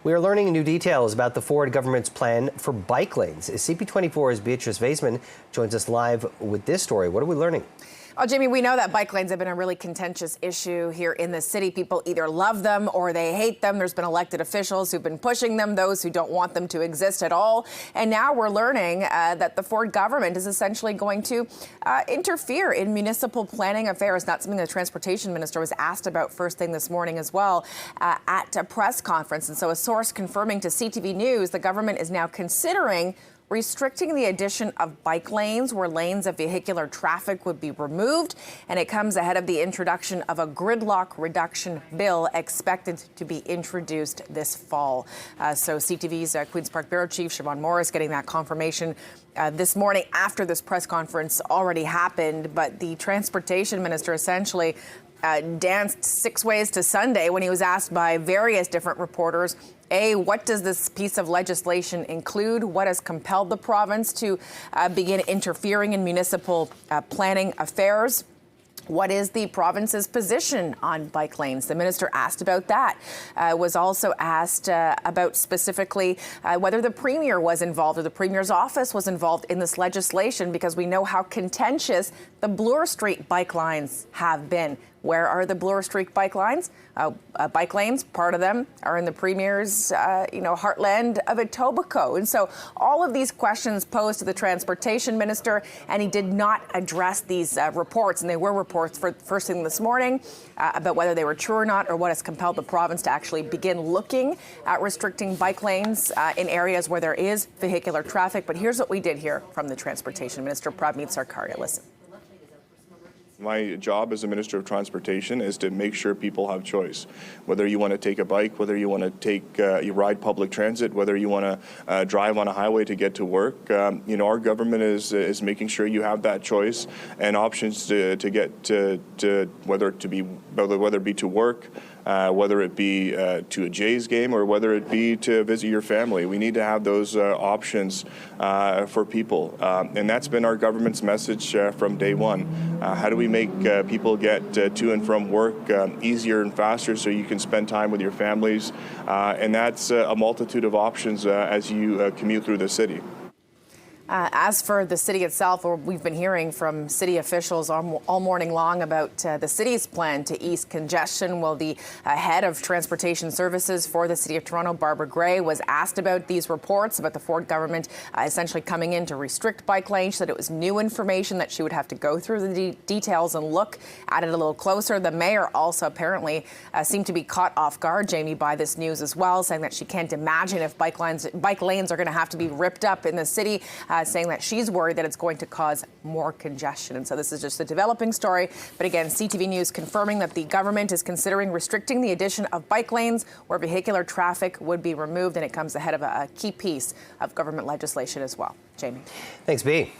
We are learning new details about the Ford government's plan for bike lanes. CP24's Beatrice Vaisman joins us live with this story. What are we learning? Well, Jamie, we know that bike lanes have been a really contentious issue here in the city. People either love them or they hate them. There's been elected officials who've been pushing them, those who don't want them to exist at all. And now we're learning that the Ford government is essentially going to interfere in municipal planning affairs. Not something the transportation minister was asked about first thing this morning as well at a press conference. And so a source confirming to CTV News the government is now considering restricting the addition of bike lanes where lanes of vehicular traffic would be removed. And it comes ahead of the introduction of a gridlock reduction bill expected to be introduced this fall. So CTV's Queen's Park Bureau Chief Siobhan Morris getting that confirmation this morning after this press conference already happened. But the transportation minister essentially danced 6 ways to Sunday when he was asked by various different reporters, A, what does this piece of legislation include? What has compelled the province to begin interfering in municipal planning affairs? What is the province's position on bike lanes? The minister asked about that. Was also asked about specifically whether the premier was involved or the premier's office was involved in this legislation, because we know how contentious the Bloor Street bike lines have been. Where are the Bloor Street bike lines? Bike lanes, part of them are in the premier's, heartland of Etobicoke. And so all of these questions posed to the transportation minister, and he did not address these reports. And they were reports for first thing this morning about whether they were true or not, or what has compelled the province to actually begin looking at restricting bike lanes in areas where there is vehicular traffic. But here's what we did hear from the transportation minister, Prabmeet Sarkaria. Listen. My job as a Minister of Transportation is to make sure people have choice. Whether you want to take a bike, whether you want to you ride public transit, whether you want to drive on a highway to get to work, our government is making sure you have that choice and options to get to whether it be to work, whether it be to a Jays game, or whether it be to visit your family. We need to have those options for people, and that's been our government's message from day one. How do we make people get to and from work easier and faster so you can spend time with your families? And that's a multitude of options as you commute through the city. As for the city itself, we've been hearing from city officials all morning long about the city's plan to ease congestion. Well, the head of transportation services for the City of Toronto, Barbara Gray, was asked about these reports about the Ford government essentially coming in to restrict bike lanes. She said it was new information, that she would have to go through the details and look at it a little closer. The mayor also apparently seemed to be caught off guard, Jamie, by this news as well, saying that she can't imagine if bike lanes are going to have to be ripped up in the city. Saying that she's worried that it's going to cause more congestion. And so this is just a developing story. But again, CTV News confirming that the government is considering restricting the addition of bike lanes where vehicular traffic would be removed. And it comes ahead of a key piece of government legislation as well. Jamie. Thanks, B.